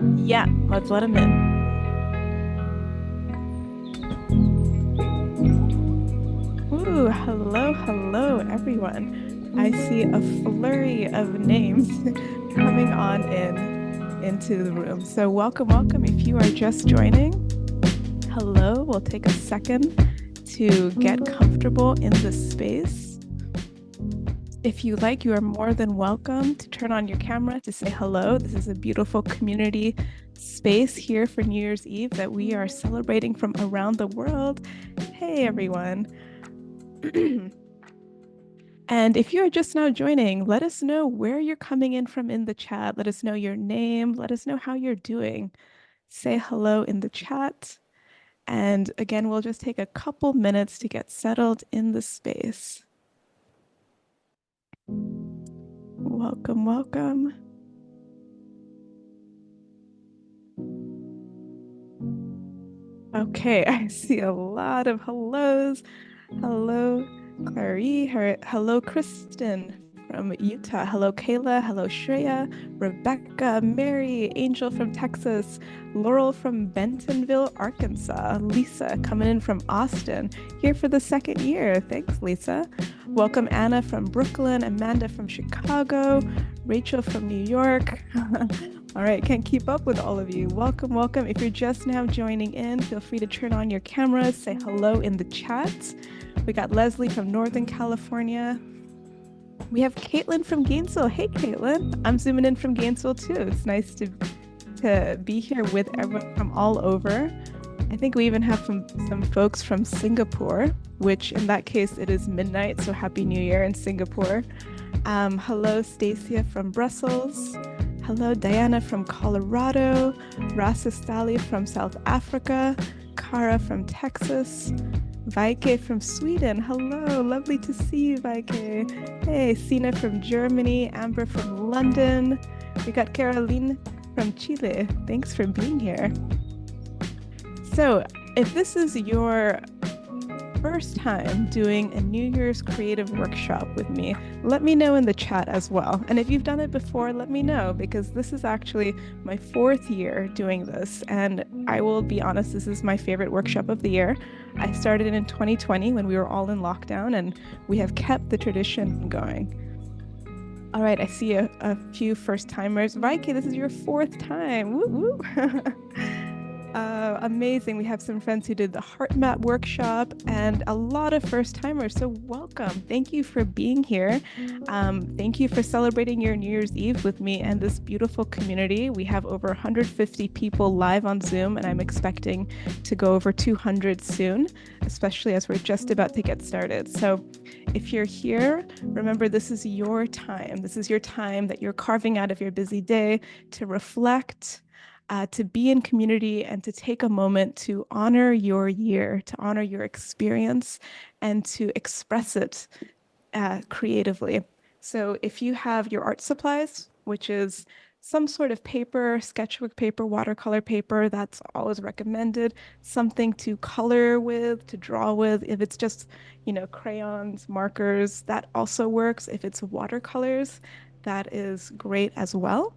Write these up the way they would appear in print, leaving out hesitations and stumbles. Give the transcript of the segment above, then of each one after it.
Yeah, let's let him in. Ooh, hello, everyone. I see a flurry of names coming on in into the room. So welcome. If you are just joining, hello. We'll take a second to get comfortable in the space. If you like, you are more than welcome to turn on your camera to say hello. This is a beautiful community space here for New Year's Eve that we are celebrating from around the world. Hey, everyone. And if you're just now joining, let us know where you're coming in from in the chat. Let us know your name. Let us know how you're doing. Say hello in the chat. And again, we'll just take a couple minutes to get settled in the space. Welcome. Okay, I see a lot of hellos. Hello, Clary. Hello, Kristen from Utah. Hello, Kayla. Hello, Shreya. Rebecca, Mary, Angel from Texas. Laurel from Bentonville, Arkansas. Lisa coming in from Austin, here for the second year. Thanks, Lisa. Welcome, Anna from Brooklyn. Amanda from Chicago. Rachel from New York. All right, can't keep up with all of you. Welcome. If you're just now joining in, feel free to turn on your cameras, say hello in the chat. We got Leslie from Northern California. We have Caitlin from Gainesville. Hey, Caitlin. I'm zooming in from Gainesville too. It's nice to be here with everyone from all over. I think we even have some folks from Singapore, which in that case, it is midnight. So Happy New Year in Singapore. Hello, Stacia from Brussels. Hello, Diana from Colorado. Rasa Stali from South Africa. Kara from Texas. Vaike from Sweden. Hello, lovely to see you, Vaike. Hey, Sina from Germany. Amber from London. We got Caroline from Chile. Thanks for being here. So, if this is your first time doing a New Year's creative workshop with me, let me know in the chat as well. And if you've done it before, let me know, because this is actually my fourth year doing this. And I will be honest, this is my favorite workshop of the year. I started in 2020 when we were all in lockdown, and we have kept the tradition going. All right, I see a few first timers. Vaike, this is your fourth time. Woo woo. Amazing. We have some friends who did the heart map workshop and a lot of first timers. So welcome. Thank you for being here. Thank you for celebrating your New Year's Eve with me and this beautiful community. We have over 150 people live on Zoom, and I'm expecting to go over 200 soon, especially as we're just about to get started. So if you're here, remember this is your time. This is your time that you're carving out of your busy day to reflect, to be in community, and to take a moment to honor your year, to honor your experience, and to express it creatively. So if you have your art supplies, which is some sort of paper, sketchbook paper, watercolor paper, that's always recommended. Something to color with, to draw with. If it's just, crayons, markers, that also works. If it's watercolors, that is great as well.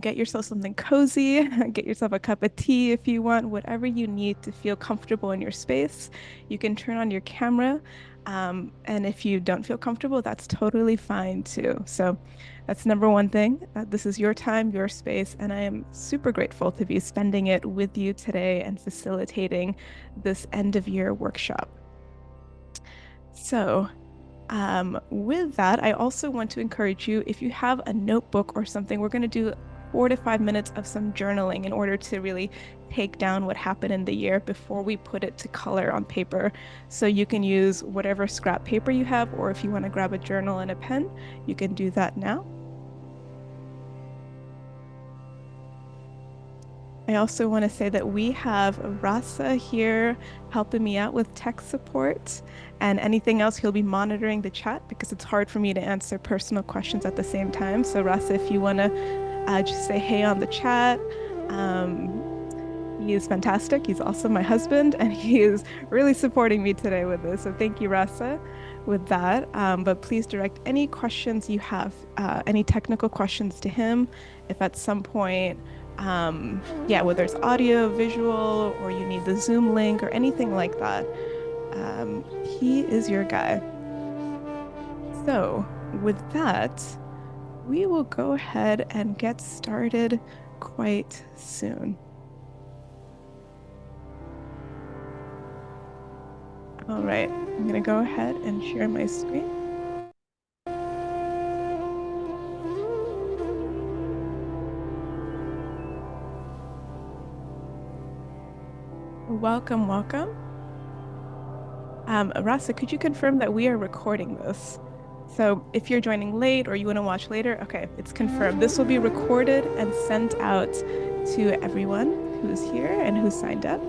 Get yourself something cozy, get yourself a cup of tea if you want, whatever you need to feel comfortable in your space. You can turn on your camera. And if you don't feel comfortable, that's totally fine too. So that's number one thing. This is your time, your space, and I am super grateful to be spending it with you today and facilitating this end of year workshop. So with that, I also want to encourage you, if you have a notebook or something, we're going to do 4 to 5 minutes of some journaling in order to really take down what happened in the year before we put it to color on paper. So you can use whatever scrap paper you have, or if you want to grab a journal and a pen, you can do that now. I also want to say that we have Rasa here helping me out with tech support, and anything else he'll be monitoring the chat because it's hard for me to answer personal questions at the same time. So Rasa, if you want to just say hey on the chat. He is fantastic. He's also my husband, and he is really supporting me today with this. So thank you, Rasa. with that. But please direct any questions you have, any technical questions to him. If at some point, yeah, whether it's audio, visual, or you need the Zoom link or anything like that, he is your guy. So, with that, we will go ahead and get started quite soon. All right, I'm going to go ahead and share my screen. Welcome, welcome. Rasa, could you confirm that we are recording this? So if you're joining late or you want to watch later, okay, it's confirmed. This will be recorded and sent out to everyone who's here and who signed up.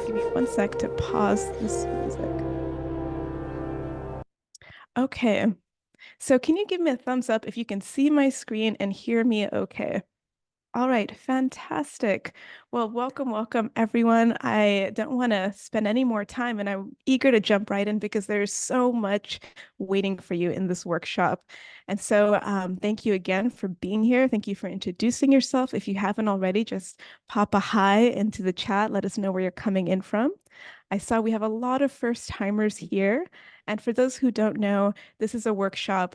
Give me one sec to pause this music. Okay, so can you give me a thumbs up if you can see my screen and hear me okay? All right, fantastic. Well, welcome, welcome, everyone. I don't want to spend any more time, and I'm eager to jump right in because there's so much waiting for you in this workshop. And so, thank you again for being here. Thank you for introducing yourself. If you haven't already, just pop a hi into the chat. Let us know where you're coming in from. I saw we have a lot of first timers here. And for those who don't know, this is a workshop.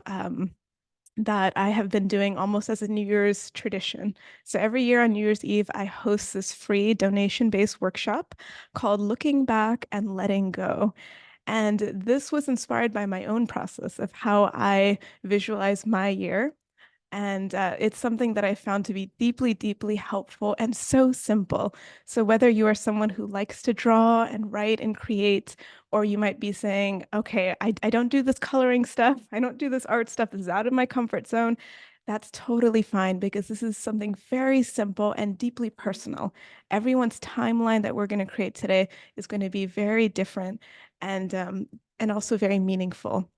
That I have been doing almost as a New Year's tradition. So every year on New Year's Eve, I host this free donation-based workshop called Looking Back and Letting Go. And this was inspired by my own process of how I visualize my year. And it's something that I found to be deeply, deeply helpful and so simple. So, whether you are someone who likes to draw and write and create, or you might be saying, okay, I don't do this coloring stuff, I don't do this art stuff, this is out of my comfort zone, that's totally fine because this is something very simple and deeply personal. Everyone's timeline that we're going to create today is going to be very different and also very meaningful.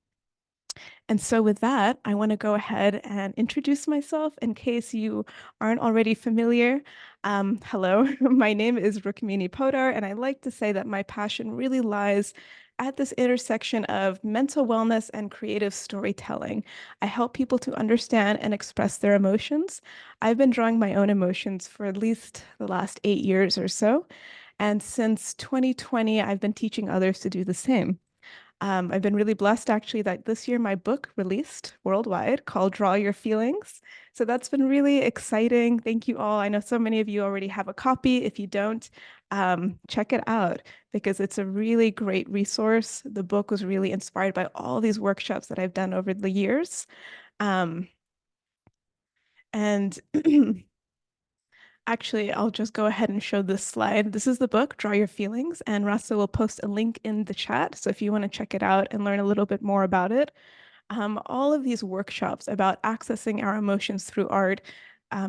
And so with that, I want to go ahead and introduce myself in case you aren't already familiar. Hello, my name is Rukmini Podar, and I like to say that my passion really lies at this intersection of mental wellness and creative storytelling. I help people to understand and express their emotions. I've been drawing my own emotions for at least the last 8 years or so. And since 2020, I've been teaching others to do the same. I've been really blessed actually that this year my book released worldwide called Draw Your Feelings. So that's been really exciting. Thank you all. I know so many of you already have a copy. If you don't, check it out because it's a really great resource. The book was really inspired by all these workshops that I've done over the years. Um, and Actually, I'll just go ahead and show this slide. This is the book, Draw Your Feelings, and Rasa will post a link in the chat. So if you want to check it out and learn a little bit more about it, all of these workshops about accessing our emotions through art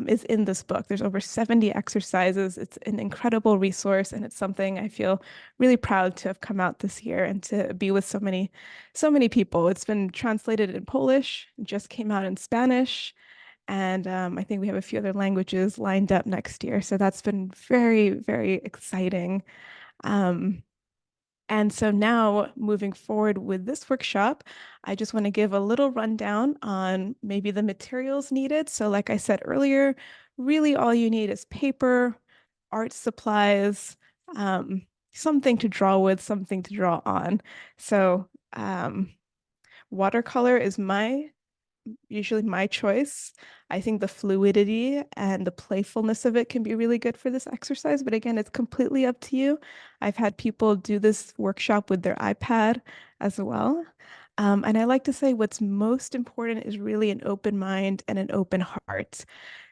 is in this book. There's over 70 exercises. It's an incredible resource, and it's something I feel really proud to have come out this year and to be with so many people. It's been translated in Polish, just came out in Spanish. And I think we have a few other languages lined up next year. So that's been very, very exciting. Um, and so now moving forward with this workshop, I just want to give a little rundown on maybe the materials needed. So like I said earlier, really all you need is paper, art supplies, something to draw with, something to draw on. So watercolor is usually my choice. I think the fluidity and the playfulness of it can be really good for this exercise. But again, it's completely up to you. I've had people do this workshop with their iPad as well. And I like to say what's most important is really an open mind and an open heart.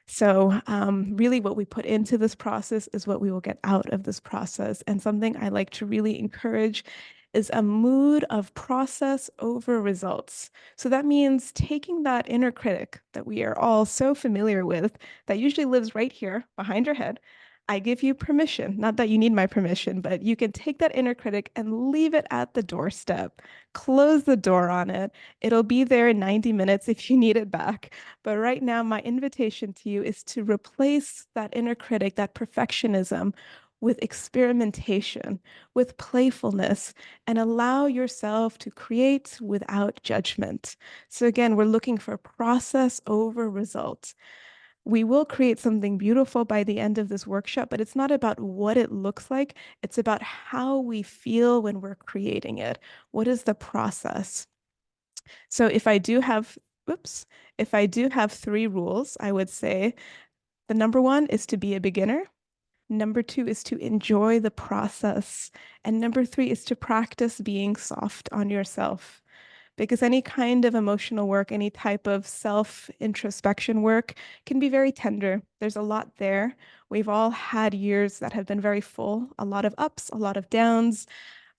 So really what we put into this process is what we will get out of this process. And something I like to really encourage is a mood of process over results. So that means taking that inner critic that we are all so familiar with, that usually lives right here behind your head. I give you permission, not that you need my permission, but you can take that inner critic and leave it at the doorstep. Close the door on it. It'll be there in 90 minutes if you need it back. But right now, my invitation to you is to replace that inner critic, that perfectionism, with experimentation, with playfulness, and allow yourself to create without judgment. So, again, we're looking for process over result. We will create something beautiful by the end of this workshop, but it's not about what it looks like. It's about how we feel when we're creating it. What is the process? So if I do have, oops, if I do have three rules, I would say the number one is to be a beginner. Number two is to enjoy the process. And number three is to practice being soft on yourself. Because any kind of emotional work, any type of self introspection work can be very tender. There's a lot there. We've all had years that have been very full, a lot of ups, a lot of downs,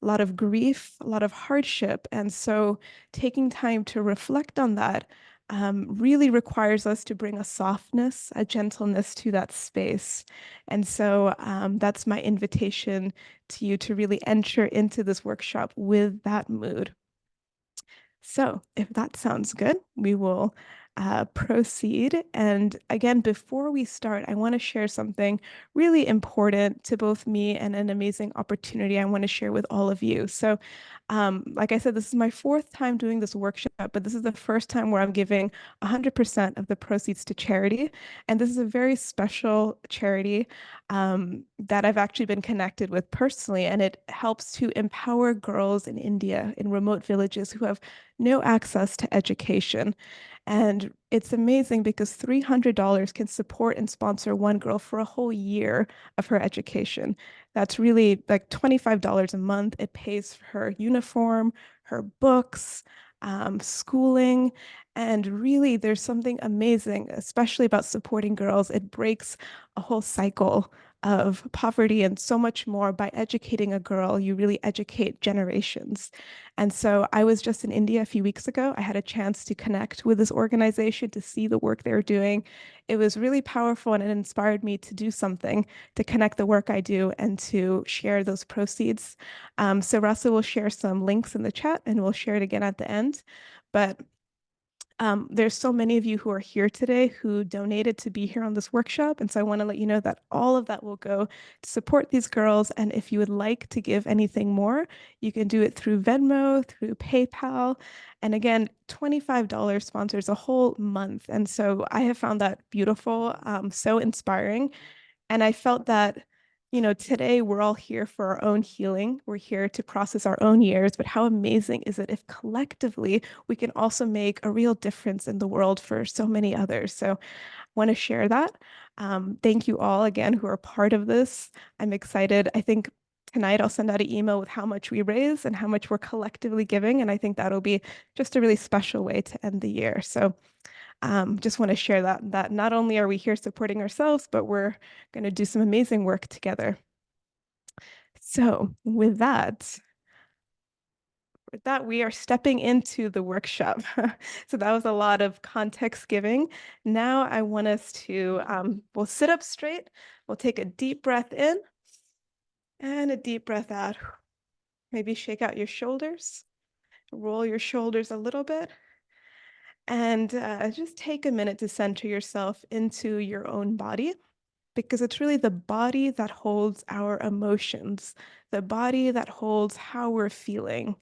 a lot of grief, a lot of hardship. And so taking time to reflect on that really requires us to bring a softness, a gentleness to that space. And so that's my invitation to you to really enter into this workshop with that mood. So, if that sounds good, we will proceed. And again, before we start, I want to share something really important to both me and an amazing opportunity I want to share with all of you. So, like I said, this is my fourth time doing this workshop, but this is the first time where I'm giving 100% of the proceeds to charity. And this is a very special charity that I've actually been connected with personally, and it helps to empower girls in India, in remote villages who have no access to education. And it's amazing because $300 can support and sponsor one girl for a whole year of her education. That's really like $25 a month. It pays for her uniform, her books, schooling. And really, there's something amazing, especially about supporting girls. It breaks a whole cycle of poverty and so much more. By educating a girl, you really educate generations. And so I was just in India a few weeks ago. I had a chance to connect with this organization to see the work they're doing. It was really powerful and it inspired me to do something to connect the work I do and to share those proceeds. So Russell will share some links in the chat and we'll share it again at the end. But there's so many of you who are here today who donated to be here on this workshop. And so I want to let you know that all of that will go to support these girls. And if you would like to give anything more, you can do it through Venmo, through PayPal. And again, $25 sponsors a whole month. And so I have found that beautiful, so inspiring. And I felt that, today we're all here for our own healing. We're here to process our own years, but how amazing is it if collectively we can also make a real difference in the world for so many others? So I want to share that. Thank you all again who are part of this. I'm excited. I think tonight I'll send out an email with how much we raise and how much we're collectively giving. And I think that'll be just a really special way to end the year. So just want to share that not only are we here supporting ourselves, but we're going to do some amazing work together. So with that, we are stepping into the workshop. So that was a lot of context giving. Now I want us to, we'll sit up straight. We'll take a deep breath in and a deep breath out. Maybe shake out your shoulders, roll your shoulders a little bit. And just take a minute to center yourself into your own body because it's really the body that holds our emotions, the body that holds how we're feeling.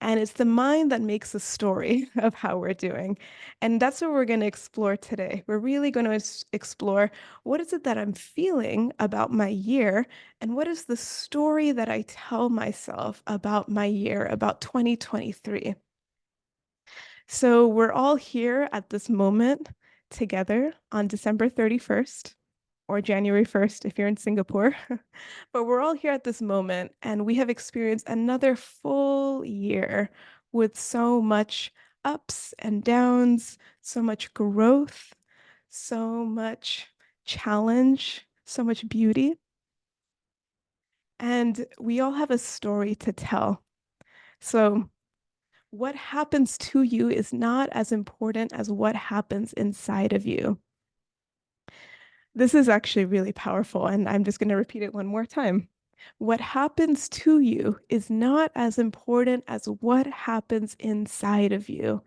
And it's the mind that makes a story of how we're doing. And that's what we're going to explore today. We're really going to explore what is it that I'm feeling about my year, and what is the story that I tell myself about my year, about 2023. So we're all here at this moment together on December 31st or January 1st if you're in Singapore. But we're all here at this moment and we have experienced another full year with so much ups and downs, so much growth, so much challenge, so much beauty. And we all have a story to tell. So what happens to you is not as important as what happens inside of you. This is actually really powerful, and I'm just going to repeat it one more time. What happens to you is not as important as what happens inside of you.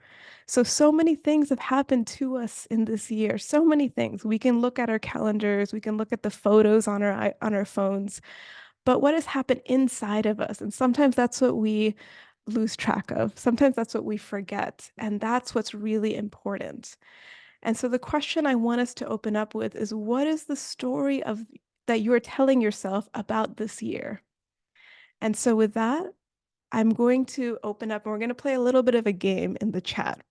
So many things have happened to us in this year. So many things. We can look at our calendars, we can look at the photos on our phones, but what has happened inside of us? And sometimes that's what we lose track of. Sometimes that's what we forget, and that's what's really important. And so the question I want us to open up with is what is the story of that you're telling yourself about this year? And so with that, I'm going to open up and we're going to play a little bit of a game in the chat.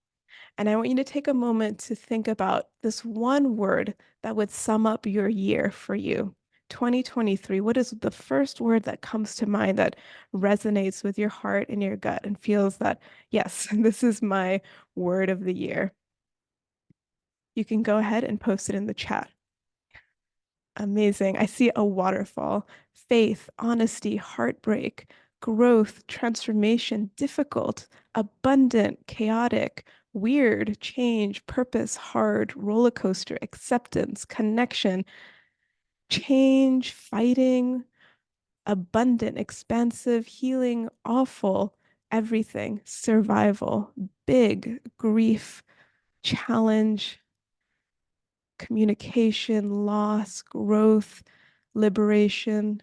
And I want you to take a moment to think about this one word that would sum up your year for you. 2023, what is the first word that comes to mind that resonates with your heart and your gut and feels that, yes, this is my word of the year? You can go ahead and post it in the chat. Amazing. I see a waterfall, faith, honesty, heartbreak, growth, transformation, difficult, abundant, chaotic, weird, change, purpose, hard, roller coaster, acceptance, connection, change, fighting, abundant, expansive, healing, awful, everything, survival, big, grief, challenge, communication, loss, growth, liberation.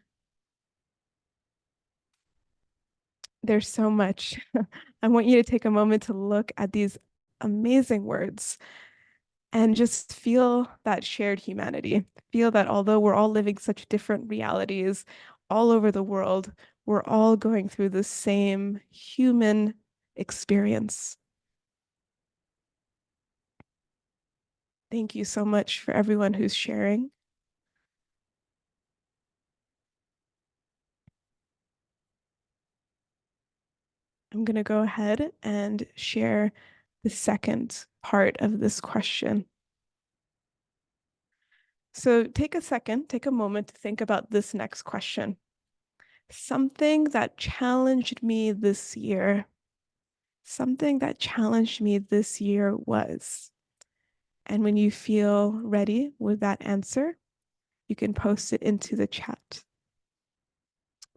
There's so much. I want you to take a moment to look at these amazing words and just feel that shared humanity. Feel that although we're all living such different realities all over the world, we're all going through the same human experience. Thank you so much for everyone who's sharing. I'm going to go ahead and share the second part of this question. So take a second, take a moment to think about this next question. Something that challenged me this year, something that challenged me this year was. And when you feel ready with that answer, you can post it into the chat.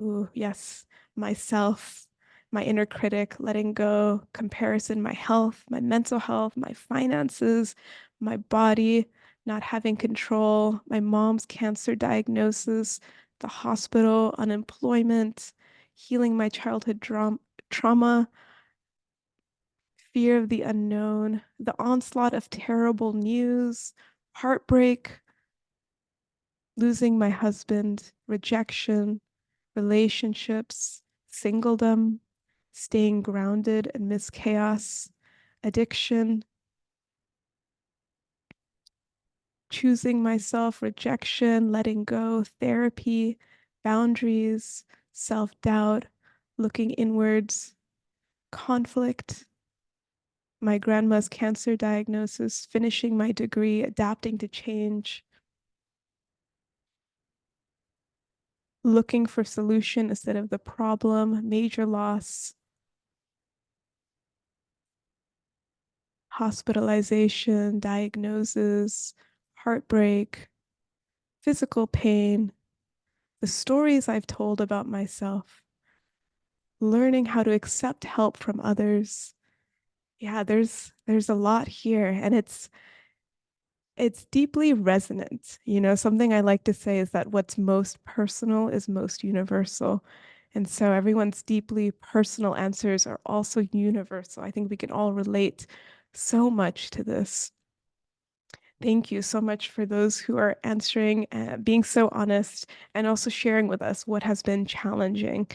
Ooh, yes, myself, my inner critic, letting go, comparison, my health, my mental health, my finances, my body, not having control, my mom's cancer diagnosis, the hospital, unemployment, healing my childhood trauma, fear of the unknown, the onslaught of terrible news, heartbreak, losing my husband, rejection, relationships, singledom, staying grounded amidst chaos, addiction, choosing myself, rejection, letting go, therapy, boundaries, self doubt, looking inwards, conflict, my grandma's cancer diagnosis, finishing my degree, adapting to change, looking for solution instead of the problem, major loss, hospitalization, diagnosis, heartbreak, physical pain, the stories I've told about myself, learning how to accept help from others. Yeah, there's a lot here and it's deeply resonant. You know, something I like to say is that what's most personal is most universal. And so everyone's deeply personal answers are also universal. I think we can all relate so much to this. Thank you so much for those who are answering, being so honest, and also sharing with us what has been challenging.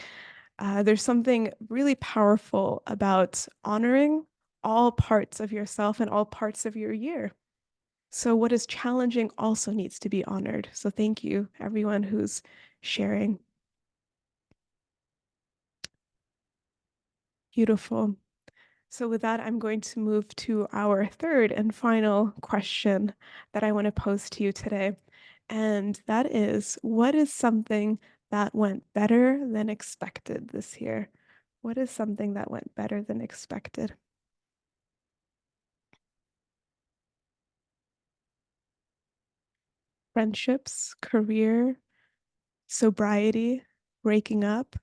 There's something really powerful about honoring all parts of yourself and all parts of your year. So, what is challenging also needs to be honored. So, thank you, everyone who's sharing. Beautiful. So, with that, I'm going to move to our third and final question that I want to pose to you today. And that is, what is something that went better than expected this year? What is something that went better than expected? Friendships, career, sobriety, breaking up,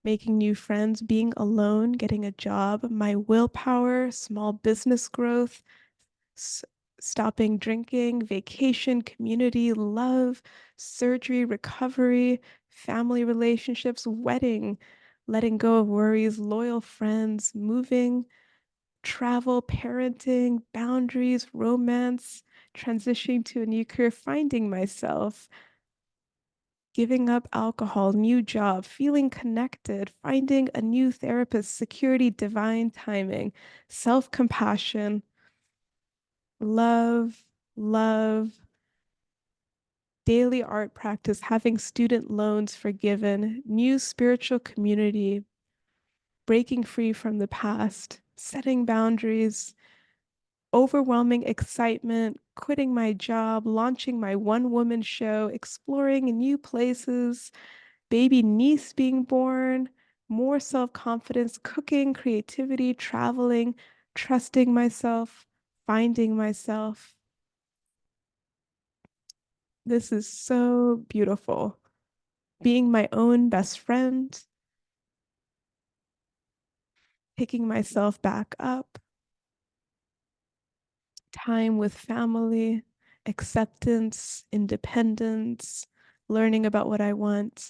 making new friends, being alone, getting a job, my willpower, small business growth, s- stopping drinking, vacation, community, love, surgery, recovery, family relationships, wedding, letting go of worries, loyal friends, moving, travel, parenting, boundaries, romance, transitioning to a new career, finding myself, giving up alcohol, new job, feeling connected, finding a new therapist, security, divine timing, self compassion, love, love, daily art practice, having student loans forgiven, new spiritual community, breaking free from the past, setting boundaries, overwhelming excitement, quitting my job, launching my one woman show, exploring new places, baby niece being born, more self confidence, cooking, creativity, traveling, trusting myself, finding myself. This is so beautiful. Being my own best friend, picking myself back up, time with family, acceptance, independence, learning about what I want.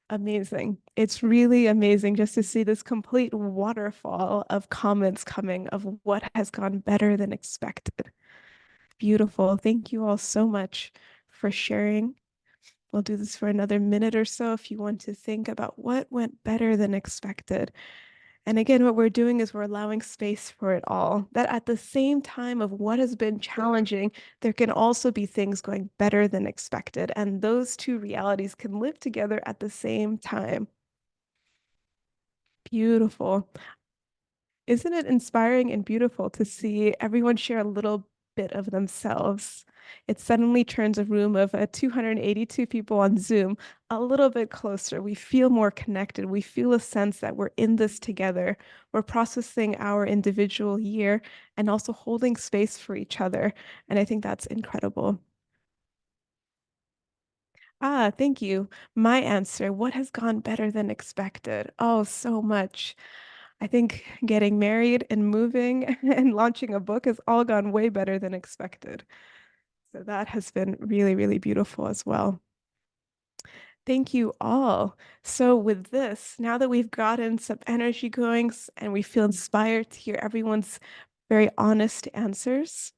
Amazing. It's really amazing just to see this complete waterfall of comments coming of what has gone better than expected. Beautiful. Thank you all so much for sharing. We'll do this for another minute or so if you want to think about what went better than expected. And again, what we're doing is we're allowing space for it all. That at the same time of what has been challenging, there can also be things going better than expected. And those two realities can live together at the same time. Beautiful. Isn't it inspiring and beautiful to see everyone share a little bit of themselves? It suddenly turns a room of 282 people on Zoom a little bit closer. We feel more connected. We feel a sense that we're in this together. We're processing our individual year and also holding space for each other. And I think that's incredible. Ah, thank you. My answer, what has gone better than expected? Oh, so much. I think getting married and moving and launching a book has all gone way better than expected. So that has been really, really beautiful as well. Thank you all. So with this, now that we've gotten some energy going and we feel inspired to hear everyone's very honest answers,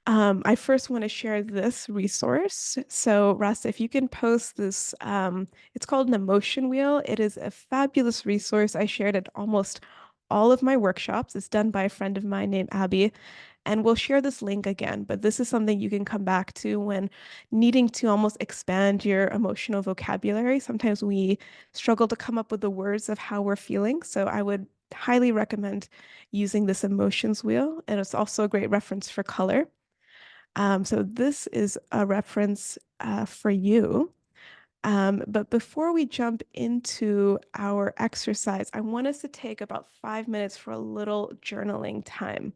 I first want to share this resource. So, Rasa, if you can post this, it's called an emotion wheel. It is a fabulous resource. I shared it almost all of my workshops. It's done by a friend of mine named Abby. And we'll share this link again, but this is something you can come back to when needing to almost expand your emotional vocabulary. Sometimes we struggle to come up with the words of how we're feeling. So I would highly recommend using this emotions wheel. And it's also a great reference for color. So this is a reference for you. But before we jump into our exercise, I want us to take about 5 minutes for a little journaling time.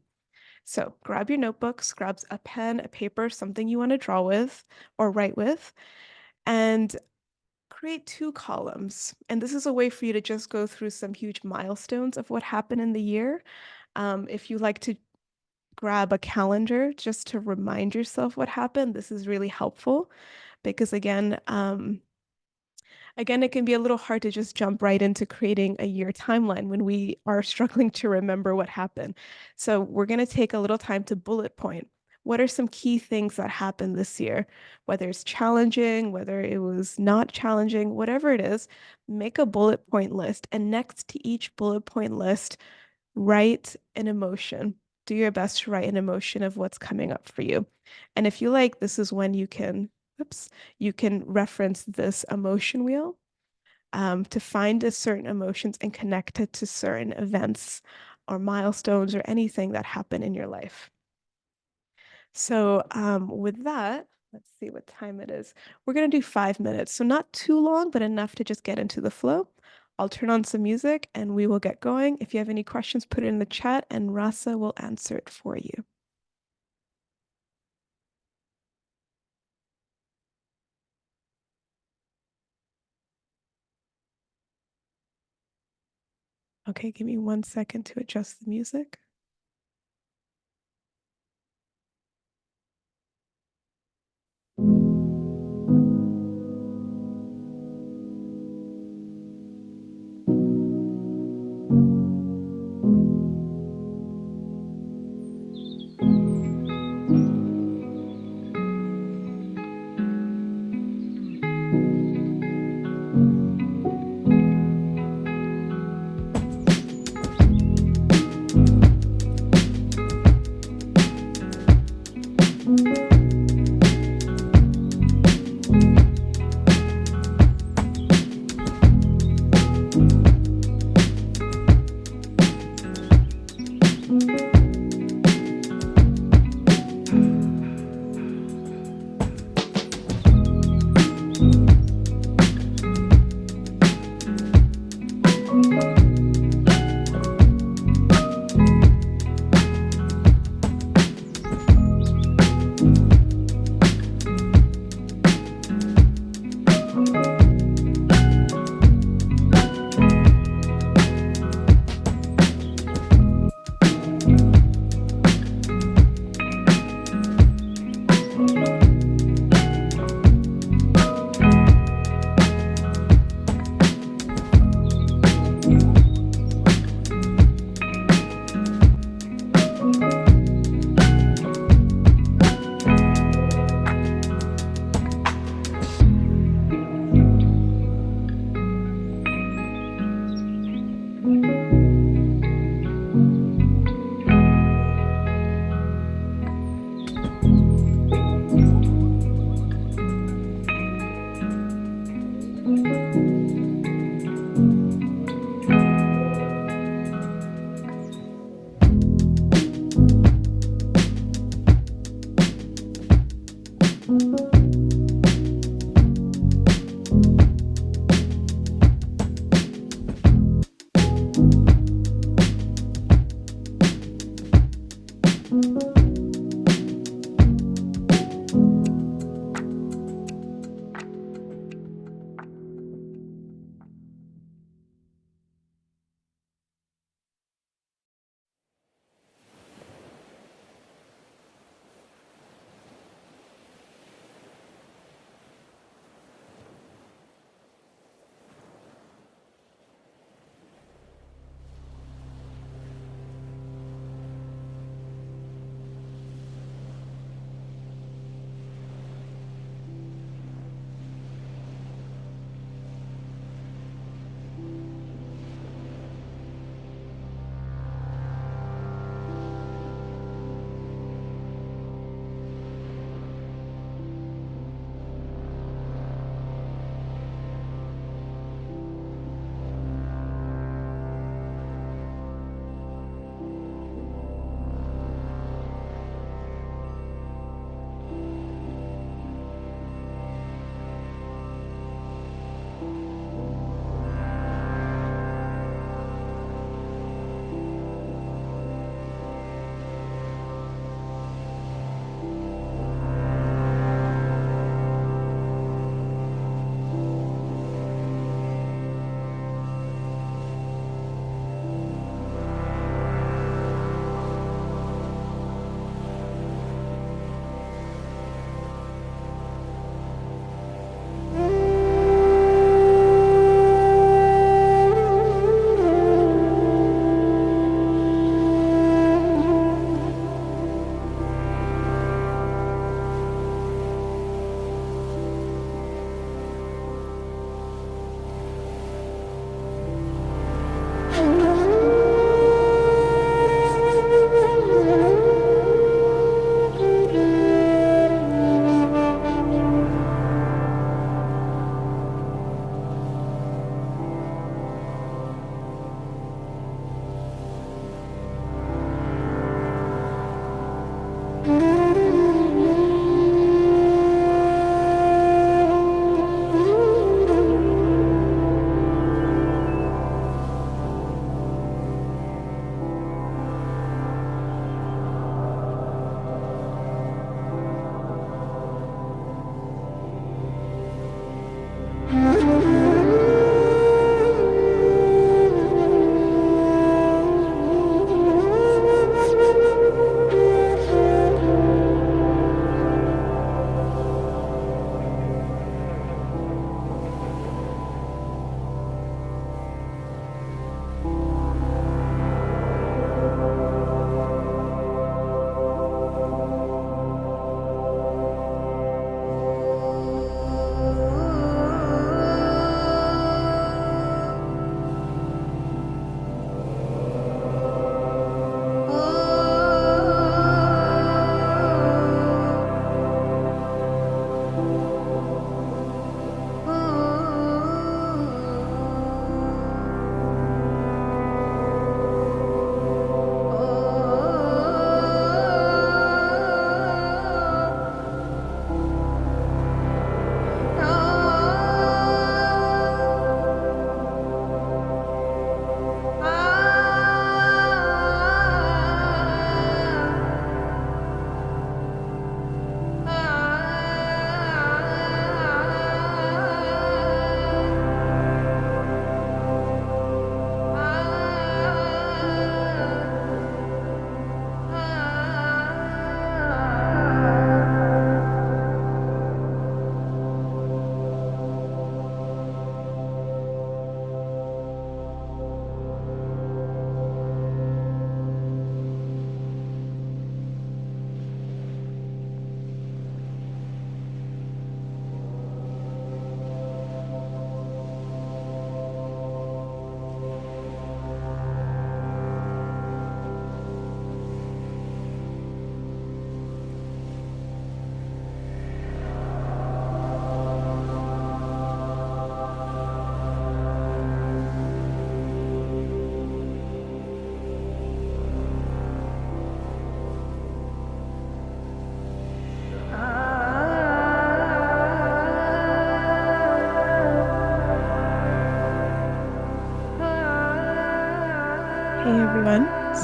So grab your notebooks, grab a pen, a paper, something you want to draw with or write with, and create two columns. And this is a way for you to just go through some huge milestones of what happened in the year. If you like to grab a calendar just to remind yourself what happened, this is really helpful because again, it can be a little hard to just jump right into creating a year timeline when we are struggling to remember what happened. So we're going to take a little time to bullet point. What are some key things that happened this year? Whether it's challenging, whether it was not challenging, whatever it is, make a bullet point list. And next to each bullet point list, write an emotion. Do your best to write an emotion of what's coming up for you. And if you like, this is when you can, oops, you can reference this emotion wheel to find a certain emotions and connect it to certain events or milestones or anything that happened in your life. So with that, let's see what time it is. We're going to do 5 minutes. So not too long, but enough to just get into the flow. I'll turn on some music and we will get going. If you have any questions, put it in the chat and Rasa will answer it for you. Okay, give me 1 second to adjust the music.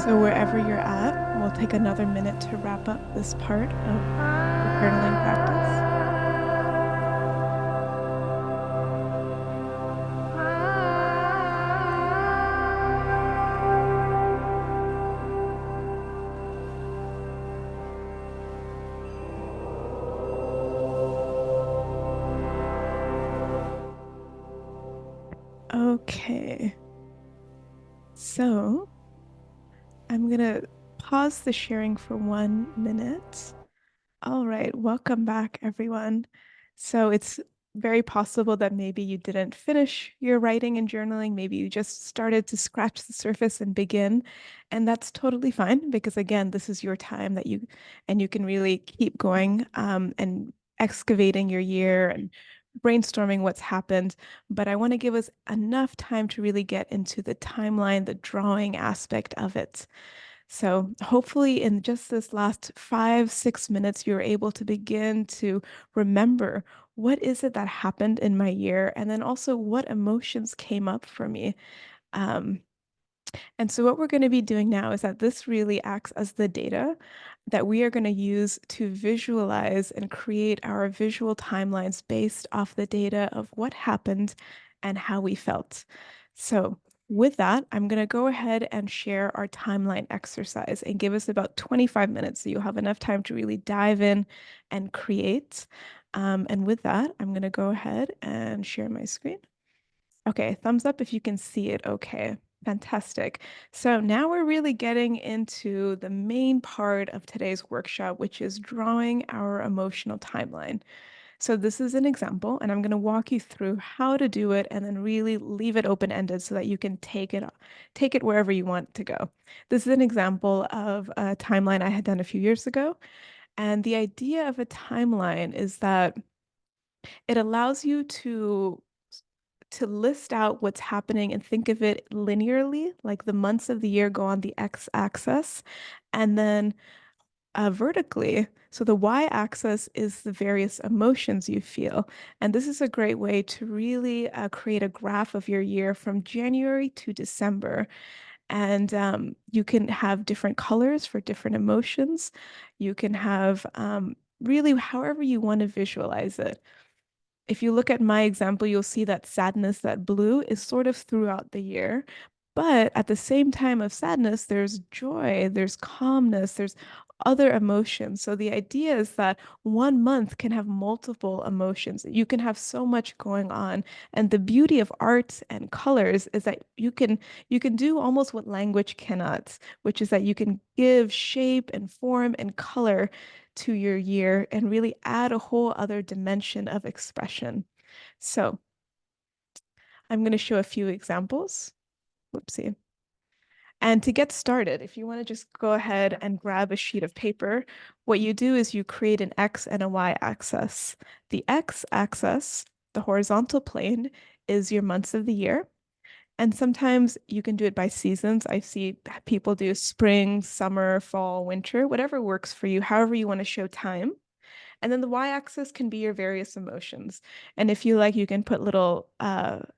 So wherever you're at, we'll take another minute to wrap up this part of the journaling practice. Okay, so I'm gonna pause the sharing for 1 minute. All right, welcome back, everyone. So it's very possible that maybe you didn't finish your writing and journaling. Maybe you just started to scratch the surface and begin. And that's totally fine because, again, this is your time that you can really keep going and excavating your year and brainstorming what's happened. But I want to give us enough time to really get into the timeline, the drawing aspect of it. So hopefully in just this last 5, 6 minutes, you're able to begin to remember what is it that happened in my year, and then also what emotions came up for me. Um, and so what we're going to be doing now is that this really acts as the data that we are going to use to visualize and create our visual timelines based off the data of what happened and how we felt. So with that, I'm going to go ahead and share our timeline exercise and give us about 25 minutes so you'll have enough time to really dive in and create. And with that, I'm going to go ahead and share my screen. Okay, thumbs up if you can see it. Okay, fantastic. So now we're really getting into the main part of today's workshop, which is drawing our emotional timeline. So this is an example, and I'm going to walk you through how to do it and then really leave it open-ended so that you can take it wherever you want to go. This is an example of a timeline I had done a few years ago. And the idea of a timeline is that it allows you to list out what's happening and think of it linearly, like the months of the year go on the x-axis, and then vertically. So the y-axis is the various emotions you feel. And this is a great way to really create a graph of your year from January to December. And you can have different colors for different emotions. You can have really however you want to visualize it. If you look at my example, you'll see that sadness, that blue, is sort of throughout the year. But at the same time of sadness, there's joy, there's calmness, there's other emotions. So the idea is that 1 month can have multiple emotions. You can have so much going on. And the beauty of art and colors is that you can do almost what language cannot, which is that you can give shape and form and color to your year and really add a whole other dimension of expression. So I'm going to show a few examples. Whoopsie. And to get started, if you want to just go ahead and grab a sheet of paper, what you do is you create an X and a Y axis. The X axis, the horizontal plane, is your months of the year. And sometimes you can do it by seasons. I see people do spring, summer, fall, winter, whatever works for you, however you want to show time. And then the y-axis can be your various emotions. And if you like, you can put little,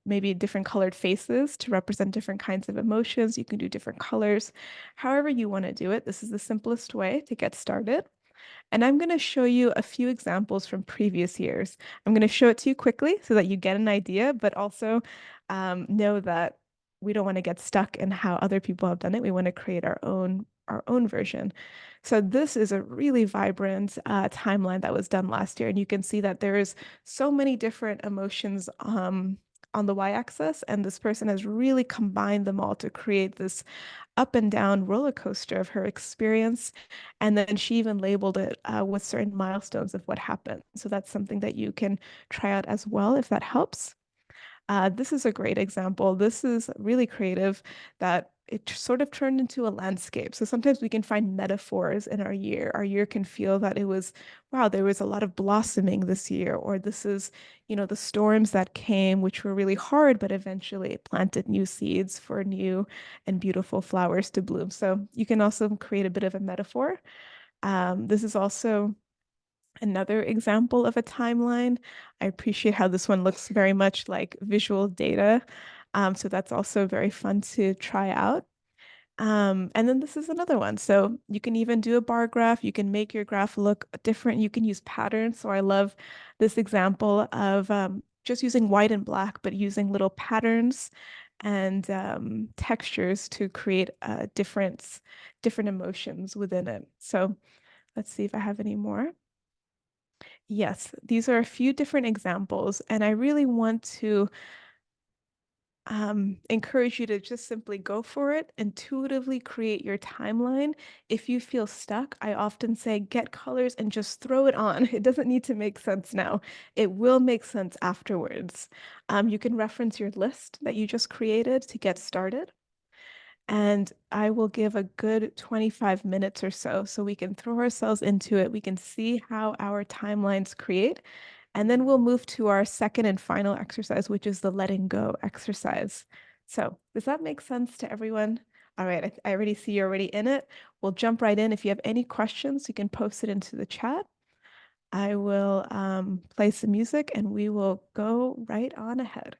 maybe different colored faces to represent different kinds of emotions. You can do different colors, however you want to do it. This is the simplest way to get started. And I'm going to show you a few examples from previous years. I'm going to show it to you quickly so that you get an idea, but also know that we don't want to get stuck in how other people have done it. We want to create our own version. So this is a really vibrant timeline that was done last year. And you can see that there is so many different emotions on the y-axis, and this person has really combined them all to create this up and down roller coaster of her experience. And then she even labeled it with certain milestones of what happened. So that's something that you can try out as well if that helps. This is a great example. This is really creative that it sort of turned into a landscape. So sometimes we can find metaphors in our year. Our year can feel that it was, wow, there was a lot of blossoming this year, or this is, the storms that came, which were really hard, but eventually it planted new seeds for new and beautiful flowers to bloom. So you can also create a bit of a metaphor. This is also another example of a timeline. I appreciate how this one looks very much like visual data. So that's also very fun to try out. And then this is another one. So you can even do a bar graph. You can make your graph look different. You can use patterns. So I love this example of just using white and black, but using little patterns and textures to create different emotions within it. So let's see if I have any more. Yes, these are a few different examples, and I really want to encourage you to just simply go for it, intuitively create your timeline. If you feel stuck, I often say get colors and just throw it on. It doesn't need to make sense now. It will make sense afterwards. You can reference your list that you just created to get started. And I will give a good 25 minutes or so so we can throw ourselves into it. We can see how our timelines create. And then we'll move to our second and final exercise, which is the letting go exercise. So, does that make sense to everyone? All right, I already see you're already in it. We'll jump right in. If you have any questions, you can post it into the chat. I will play some music and we will go right on ahead.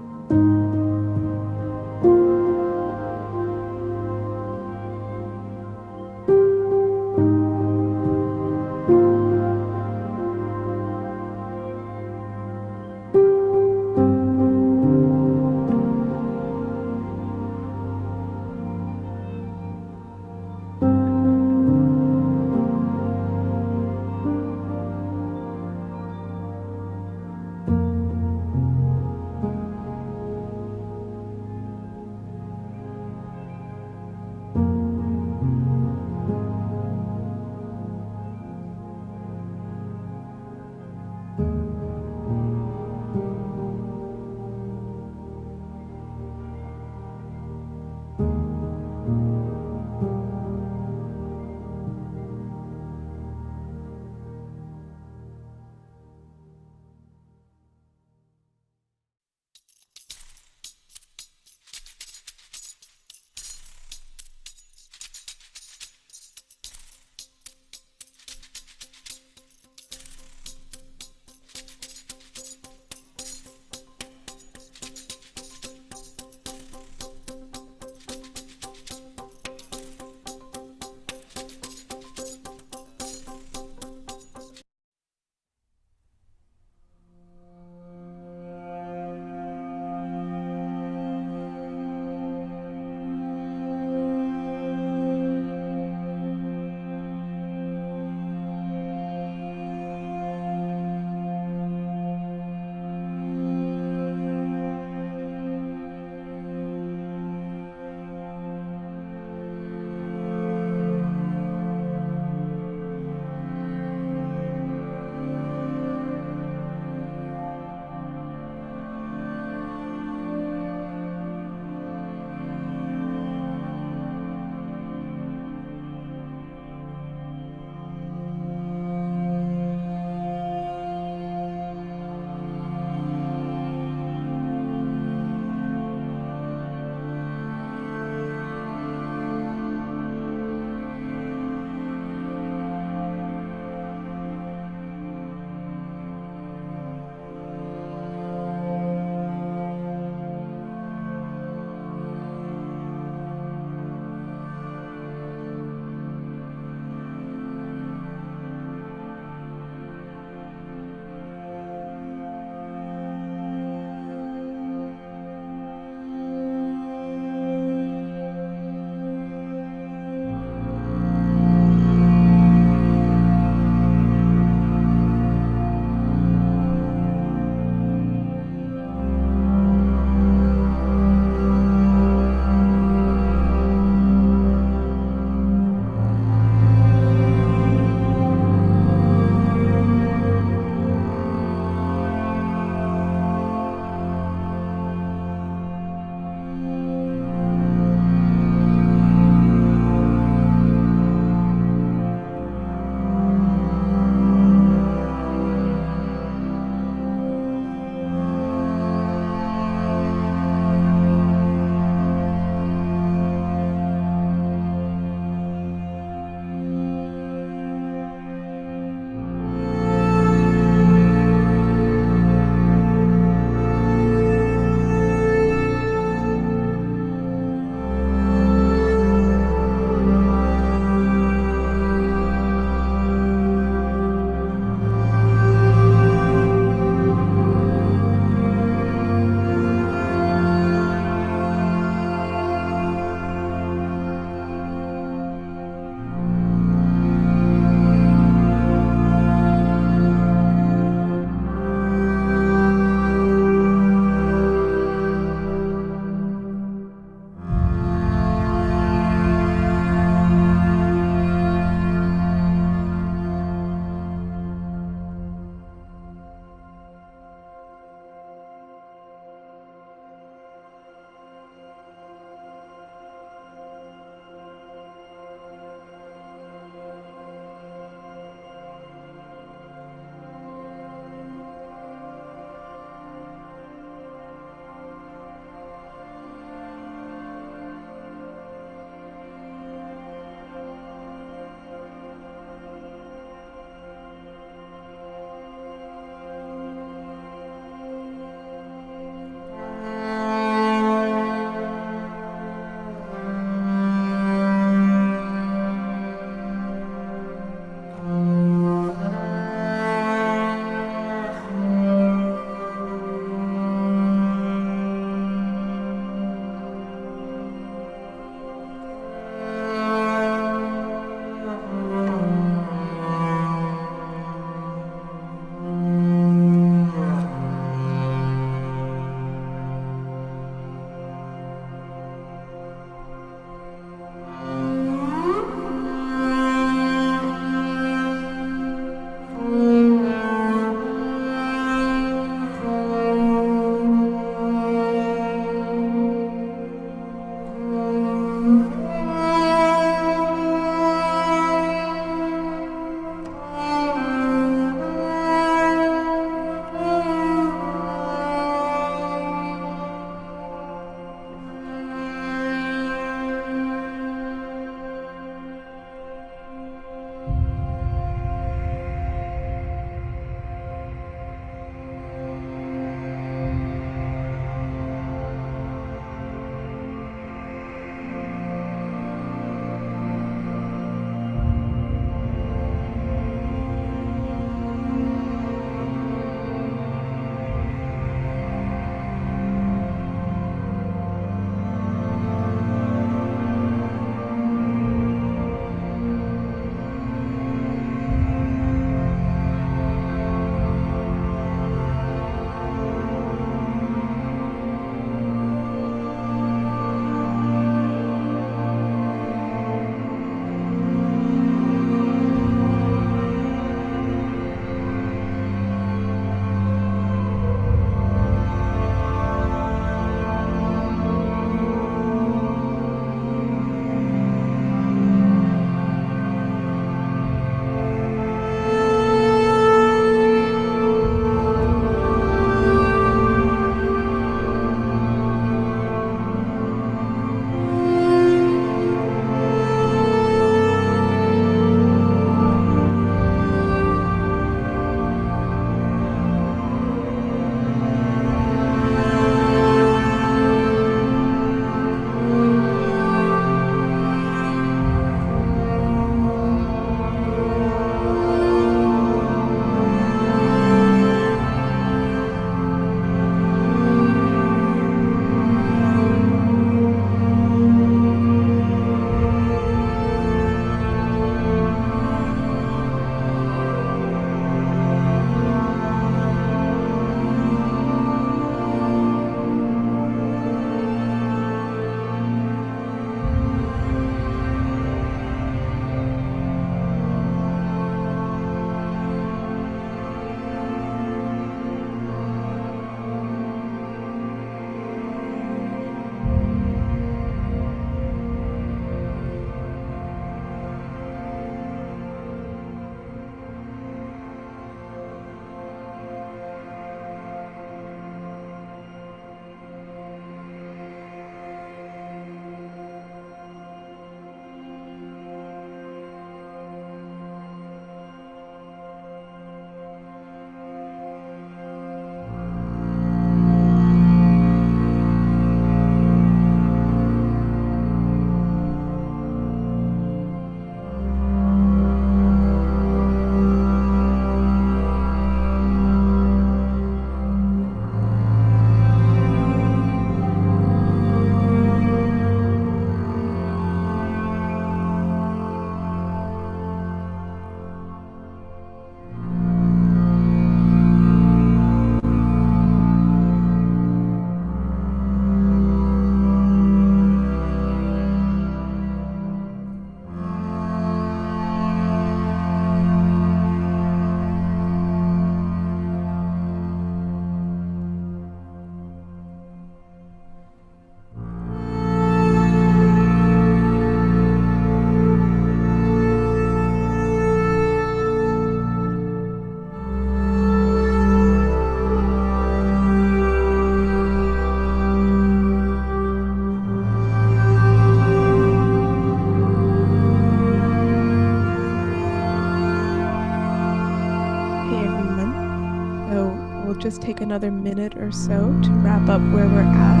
another minute or so to wrap up where we're at.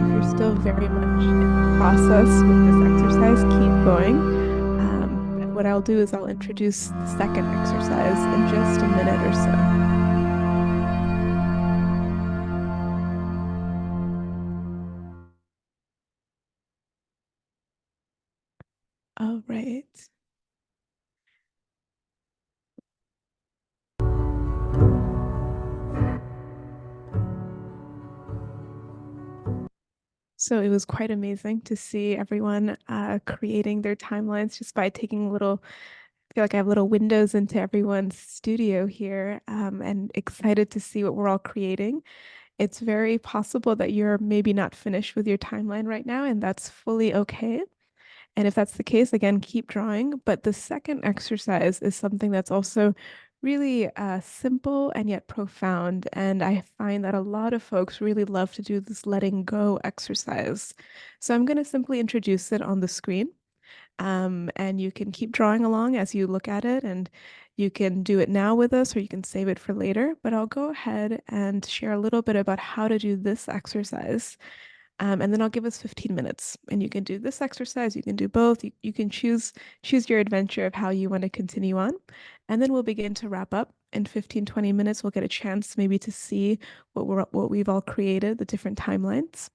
If you're still very much in the process with this exercise, keep going. But what I'll do is I'll introduce the second exercise in just a minute or so. All right. So it was quite amazing to see everyone creating their timelines just by taking little, I feel like I have little windows into everyone's studio here, and excited to see what we're all creating. It's very possible that you're maybe not finished with your timeline right now, and that's fully okay. And if that's the case, again, keep drawing. But the second exercise is something that's also really simple and yet profound. And I find that a lot of folks really love to do this letting go exercise. So I'm going to simply introduce it on the screen. And you can keep drawing along as you look at it, and you can do it now with us or you can save it for later. But I'll go ahead and share a little bit about how to do this exercise. And then I'll give us 15 minutes, and you can do this exercise, you can do both. You can choose your adventure of how you want to continue on. And then we'll begin to wrap up. In 15, 20 minutes, we'll get a chance maybe to see what we've all created, the different timelines.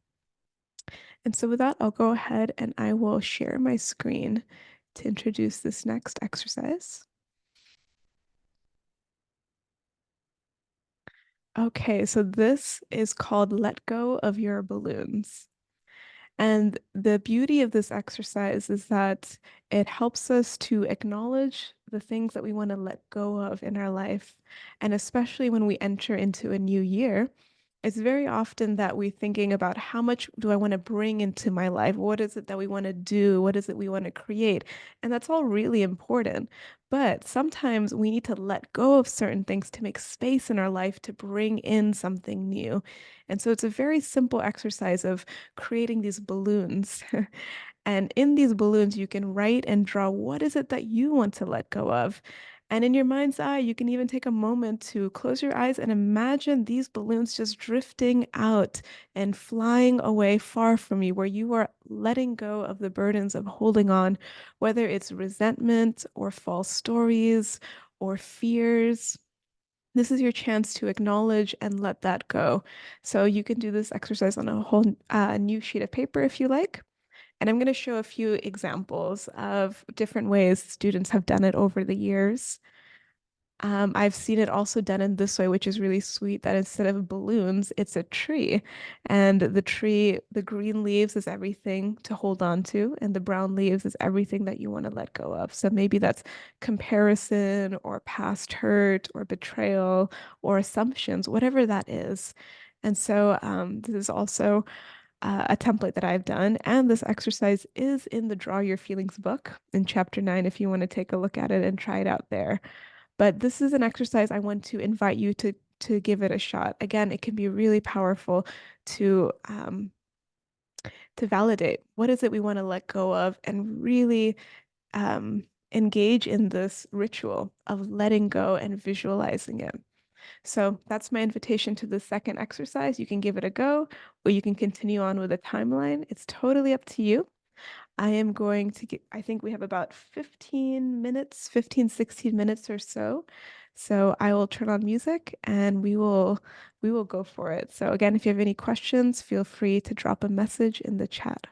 And so with that, I'll go ahead and I will share my screen to introduce this next exercise. Okay, so this is called Let Go of Your Balloons. And the beauty of this exercise is that it helps us to acknowledge the things that we want to let go of in our life. And especially when we enter into a new year, it's very often that we're thinking about how much do I want to bring into my life? What is it that we want to do? What is it we want to create? And that's all really important. But sometimes we need to let go of certain things to make space in our life to bring in something new. And so it's a very simple exercise of creating these balloons. And in these balloons, you can write and draw what is it that you want to let go of. And in your mind's eye, you can even take a moment to close your eyes and imagine these balloons just drifting out and flying away far from you, where you are letting go of the burdens of holding on, whether it's resentment or false stories or fears. This is your chance to acknowledge and let that go. So you can do this exercise on a whole new sheet of paper if you like. And I'm going to show a few examples of different ways students have done it over the years. I've seen it also done in this way, which is really sweet, that instead of balloons, it's a tree. And the tree, the green leaves is everything to hold on to, and the brown leaves is everything that you want to let go of. So maybe that's comparison or past hurt or betrayal or assumptions, whatever that is. And so this is also a template that I've done. And this exercise is in the Draw Your Feelings book in chapter 9 if you want to take a look at it and try it out there. But this is an exercise I want to invite you to give it a shot. Again, it can be really powerful to validate what is it we want to let go of and really engage in this ritual of letting go and visualizing it. So that's my invitation to the second exercise. You can give it a go, or you can continue on with a timeline. It's totally up to you. I am going to get, I think we have about 15 minutes, 15, 16 minutes or so. So I will turn on music and we will go for it. So again, if you have any questions, feel free to drop a message in the chat.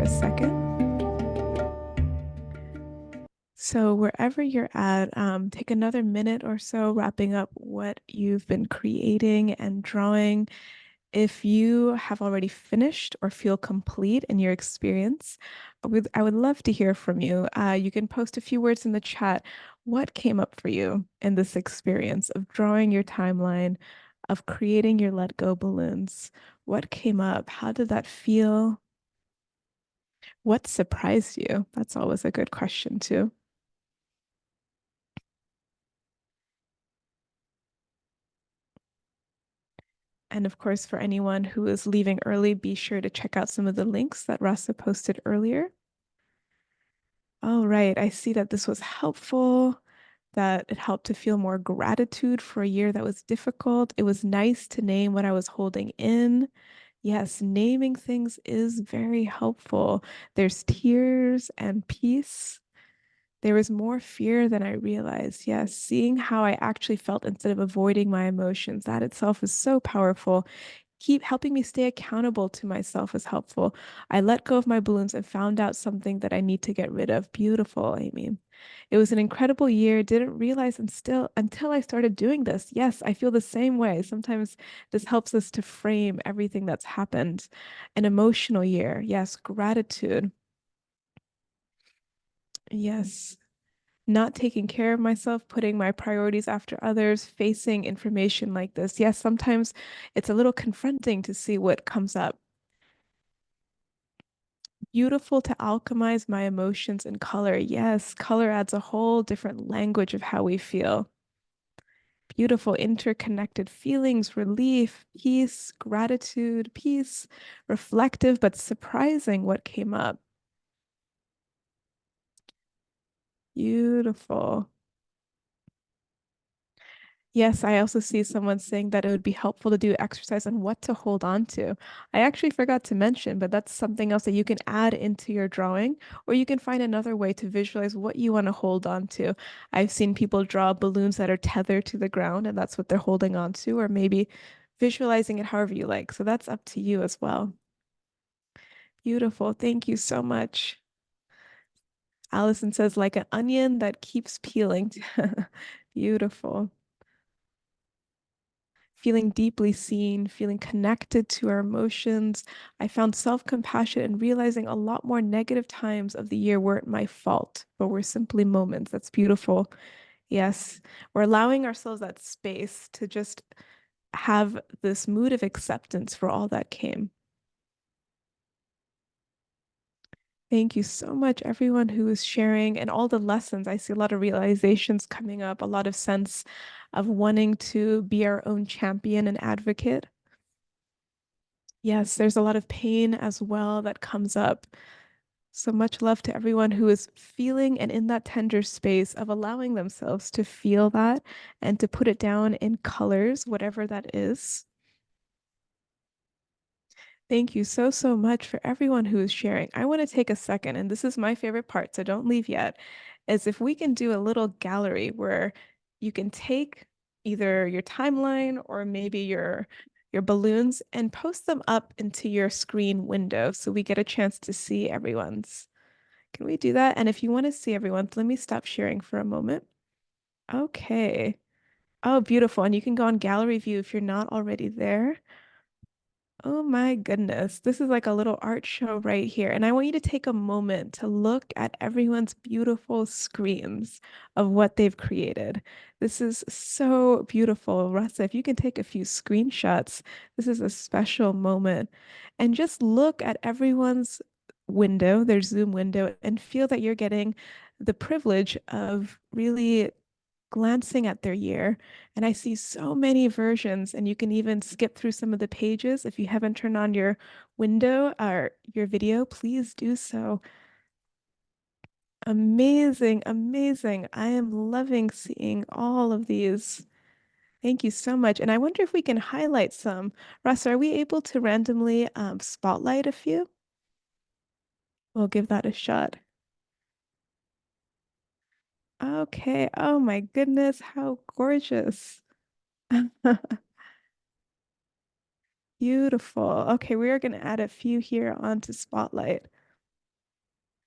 a second. So, wherever you're at, take another minute or so wrapping up what you've been creating and drawing. If you have already finished or feel complete in your experience, I would love to hear from you. You can post a few words in the chat. What came up for you in this experience of drawing your timeline, of creating your Let Go balloons? What came up? How did that feel? What surprised you? That's always a good question, too. And of course, for anyone who is leaving early, be sure to check out some of the links that Rasa posted earlier. All right, I see that this was helpful, that it helped to feel more gratitude for a year that was difficult. It was nice to name what I was holding in. Yes, naming things is very helpful. There's tears and peace. There was more fear than I realized. Yes, seeing how I actually felt instead of avoiding my emotions, that itself is so powerful. Keep helping me stay accountable to myself is helpful. I let go of my balloons and found out something that I need to get rid of. Beautiful, Amy. It was an incredible year. Didn't realize until I started doing this. Yes, I feel the same way. Sometimes this helps us to frame everything that's happened. An emotional year. Yes, gratitude. Yes. Not taking care of myself, putting my priorities after others, facing information like this. Yes, sometimes it's a little confronting to see what comes up. Beautiful to alchemize my emotions in color. Yes, color adds a whole different language of how we feel. Beautiful interconnected feelings, relief, peace, gratitude, peace, reflective but surprising what came up. Beautiful. Yes, I also see someone saying that it would be helpful to do exercise on what to hold on to. I actually forgot to mention, but that's something else that you can add into your drawing, or you can find another way to visualize what you want to hold on to. I've seen people draw balloons that are tethered to the ground, and that's what they're holding on to, or maybe visualizing it however you like. So that's up to you as well. Beautiful. Thank you so much. Allison says, like an onion that keeps peeling. Beautiful. Feeling deeply seen, feeling connected to our emotions. I found self-compassion and realizing a lot more negative times of the year weren't my fault, but were simply moments. That's beautiful. Yes, we're allowing ourselves that space to just have this mood of acceptance for all that came. Thank you so much, everyone who is sharing and all the lessons. I see a lot of realizations coming up, a lot of sense of wanting to be our own champion and advocate. Yes, there's a lot of pain as well that comes up. So much love to everyone who is feeling and in that tender space of allowing themselves to feel that and to put it down in colors, whatever that is. Thank you so, so much for everyone who is sharing. I want to take a second, and this is my favorite part, so don't leave yet, is if we can do a little gallery where you can take either your timeline or maybe your balloons and post them up into your screen window so we get a chance to see everyone's. Can we do that? And if you want to see everyone's, let me stop sharing for a moment. Okay. Oh, beautiful. And you can go on gallery view if you're not already there. Oh my goodness. This is like a little art show right here. And I want you to take a moment to look at everyone's beautiful screens of what they've created. This is so beautiful. Rasa, if you can take a few screenshots, this is a special moment. And just look at everyone's window, their Zoom window, and feel that you're getting the privilege of really glancing at their year, and I see so many versions, and you can even skip through some of the pages. If you haven't turned on your window or your video, please do so. Amazing, amazing. I am loving seeing all of these. Thank you so much. And I wonder if we can highlight some. Russ, are we able to randomly spotlight a few? We'll give that a shot. Okay. Oh my goodness, how gorgeous. Beautiful. Okay, we are going to add a few here onto Spotlight.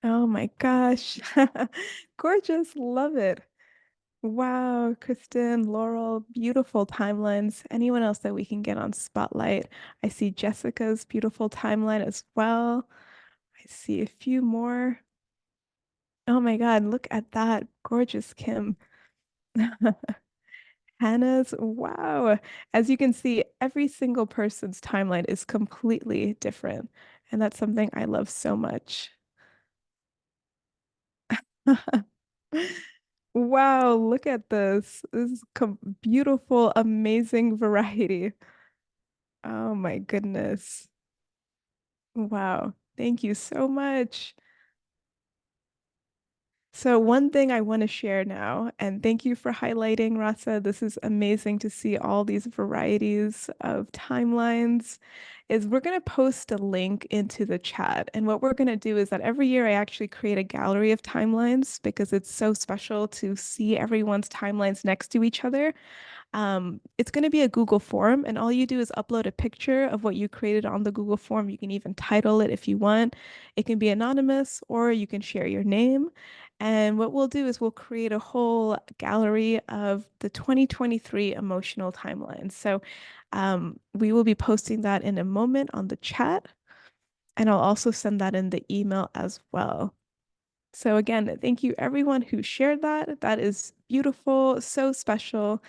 Oh my gosh. Gorgeous. Love it. Wow, Kristen, Laurel, beautiful timelines. Anyone else that we can get on Spotlight? I see Jessica's beautiful timeline as well. I see a few more. Oh my God, look at that. Gorgeous Kim. Hannah's, wow. As you can see, every single person's timeline is completely different. And that's something I love so much. Wow, look at this. This is beautiful, amazing variety. Oh my goodness. Wow. Thank you so much. So, one thing I want to share now, and thank you for highlighting, Rasa. This is amazing to see all these varieties of timelines. Is we're going to post a link into the chat. And what we're going to do is that every year I actually create a gallery of timelines because it's so special to see everyone's timelines next to each other. It's going to be a Google form, and all you do is upload a picture of what you created on the Google form. You can even title it if you want. It can be anonymous, or you can share your name. And what we'll do is we'll create a whole gallery of the 2023 emotional timelines. So we will be posting that in a moment on the chat, and I'll also send that in the email as well. So again, thank you everyone who shared that. That is beautiful, so special.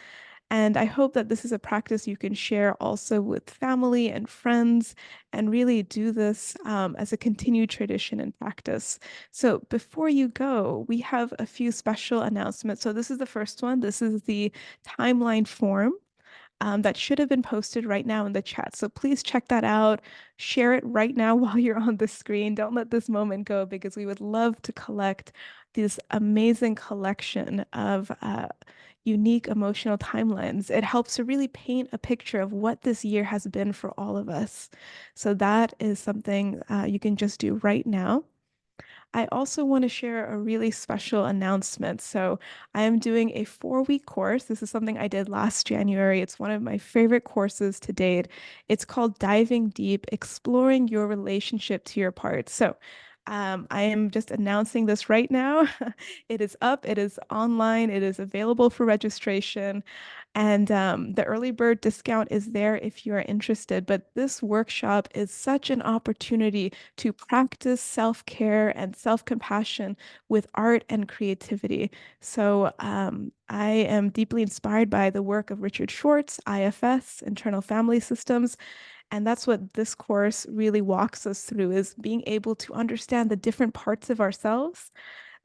And I hope that this is a practice you can share also with family and friends and really do this as a continued tradition and practice. So before you go, we have a few special announcements. So this is the first one. This is the timeline form that should have been posted right now in the chat. So please check that out. Share it right now while you're on the screen. Don't let this moment go because we would love to collect this amazing collection of unique emotional timelines. It helps to really paint a picture of what this year has been for all of us. So that is something you can just do right now. I also want to share a really special announcement. So, I am doing a 4-week course. This is something I did last January. It's one of my favorite courses to date. It's called Diving Deep, Exploring Your Relationship to Your Parts. So, I am just announcing this right now. It is up, it is online, it is available for registration. And the early bird discount is there if you are interested. But this workshop is such an opportunity to practice self-care and self-compassion with art and creativity. So I am deeply inspired by the work of Richard Schwartz, IFS, Internal Family Systems. And that's what this course really walks us through is being able to understand the different parts of ourselves,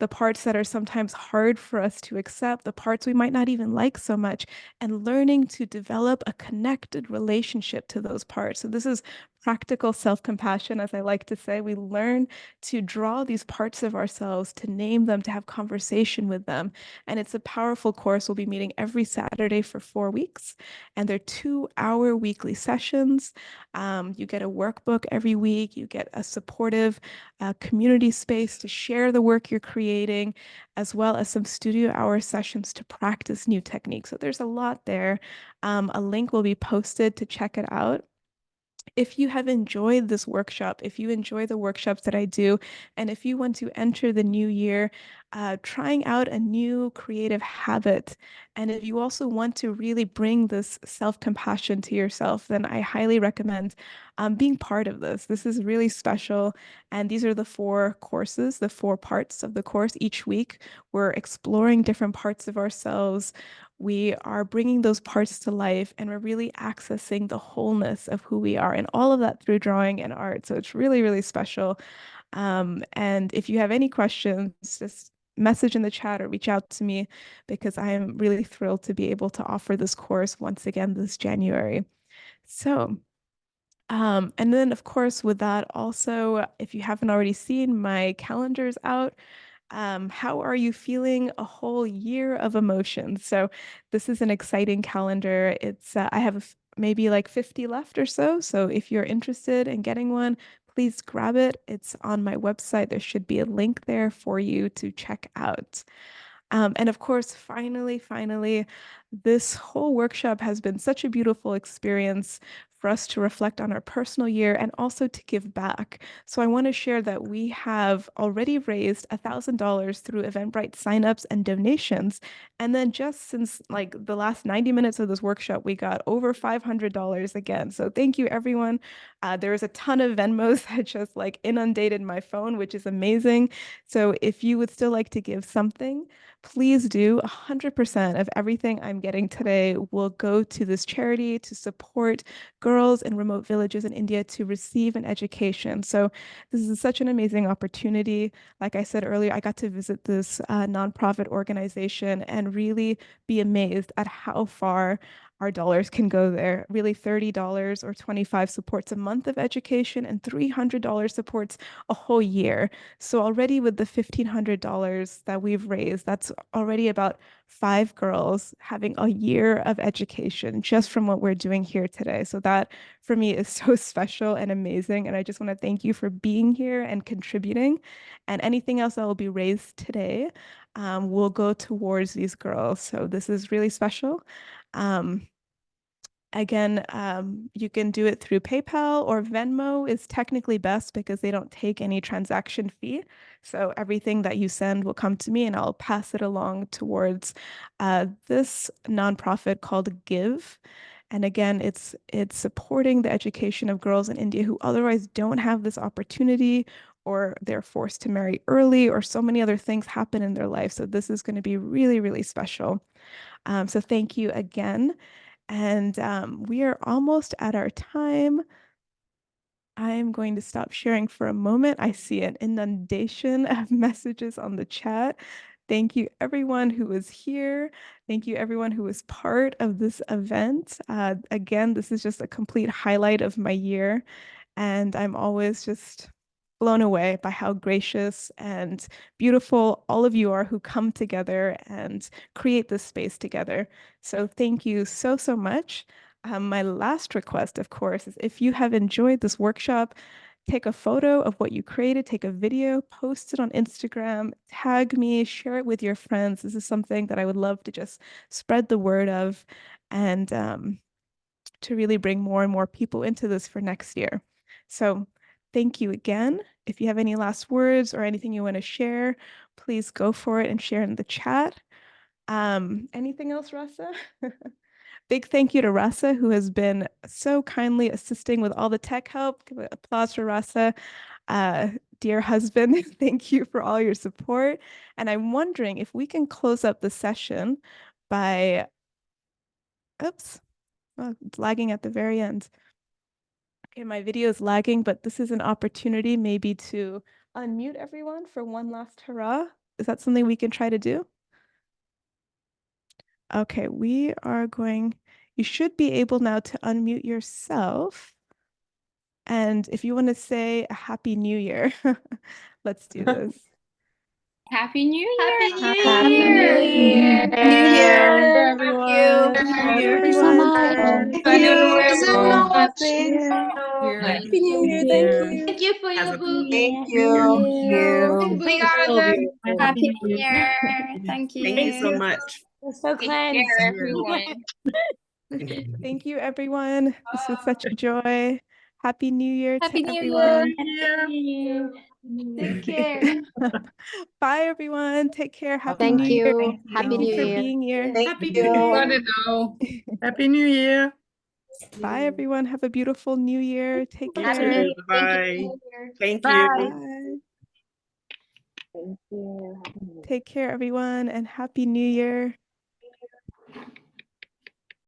the parts that are sometimes hard for us to accept, the parts we might not even like so much, and learning to develop a connected relationship to those parts. So, this is practical self compassion, as I like to say. We learn to draw these parts of ourselves, to name them, to have conversation with them. And it's a powerful course. We'll be meeting every Saturday for 4 weeks, and they're 2-hour weekly sessions. You get a workbook every week, you get a supportive community space to share the work you're creating, as well as some studio hour sessions to practice new techniques. So there's a lot there. A link will be posted to check it out. If you have enjoyed this workshop, if you enjoy the workshops that I do, and if you want to enter the new year trying out a new creative habit, and if you also want to really bring this self-compassion to yourself, then I highly recommend being part of this. This is really special. And these are the 4 courses, the 4 parts of the course each week. We're exploring different parts of ourselves. We are bringing those parts to life and we're really accessing the wholeness of who we are, and all of that through drawing and art. So it's really, really special. And if you have any questions, just message in the chat or reach out to me because I am really thrilled to be able to offer this course once again this January. So, and then of course, with that, also, if you haven't already seen, my calendar's out. How are you feeling a whole year of emotions? So this is an exciting calendar. It's I have maybe like 50 left or so. So if you're interested in getting one, please grab it. It's on my website. There should be a link there for you to check out. And of course, finally, This whole workshop has been such a beautiful experience for us to reflect on our personal year and also to give back. So I want to share that we have already raised $1,000 through Eventbrite signups and donations. And then just since like the last 90 minutes of this workshop, we got over $500 again. So thank you, everyone. There is a ton of Venmos that just like inundated my phone, which is amazing. So if you would still like to give something, please do. 100% of everything I'm getting today will go to this charity to support girls in remote villages in India to receive an education. So this is such an amazing opportunity. Like I said earlier, I got to visit this nonprofit organization and really be amazed at how far our dollars can go there. Really, $30 or 25 supports a month of education, and $300 supports a whole year. So already with the $1,500 that we've raised, that's already about 5 girls having a year of education just from what we're doing here today. So that for me is so special and amazing. And I just want to thank you for being here and contributing. And anything else that will be raised today will go towards these girls. So this is really special. Um, Again, you can do it through PayPal, or Venmo is technically best because they don't take any transaction fee. So everything that you send will come to me and I'll pass it along towards this nonprofit called Give. And again, it's supporting the education of girls in India who otherwise don't have this opportunity, or they're forced to marry early, or so many other things happen in their life. So this is going to be really, really special. So thank you again. And we are almost at our time. I'm going to stop sharing for a moment. I see an inundation of messages on the chat. Thank you, everyone who was here. Thank you, everyone who was part of this event. Again, this is just a complete highlight of my year. And I'm always just blown away by how gracious and beautiful all of you are who come together and create this space together. So thank you so, so much. My last request, of course, is if you have enjoyed this workshop, take a photo of what you created, take a video, post it on Instagram, tag me, share it with your friends. This is something that I would love to just spread the word of, and to really bring more and more people into this for next year. So thank you again. If you have any last words or anything you want to share, please go for it and share in the chat. Anything else, Rasa? Big thank you to Rasa, who has been so kindly assisting with all the tech help. Give an applause for Rasa. Dear husband, thank you for all your support. And I'm wondering if we can close up the session by, oops, oh, it's lagging at the very end. Okay, my video is lagging, but this is an opportunity maybe to unmute everyone for one last hurrah. Is that something we can try to do? Okay, you should be able now to unmute yourself. And if you want to say a Happy New Year, let's do this. Happy New Year! Happy New Happy Year! New Year! New Year, Everyone. everyone. Happy New Year, Thank you so everyone. much. Thank you so much. Happy New Year. Thank you. Thank you for your book. Thank Happy you. New Year. Obrigada. Happy Happy New New Year. Thank you. Thank you so much. We're so Take glad. care, everyone. Thank you, everyone. This was such a joy. Happy New Year Happy to New everyone. Year. Take care. Bye, everyone. Take care. Happy Thank New Year. you. Happy Thank you New for Year. being here. Thank you. Happy New Year. Bye, everyone. Have a beautiful New Year. Take You Happy care. New too. Year. Thank you. Bye. Thank Bye. you. Bye. Thank you. Take care, everyone, and Happy New Year.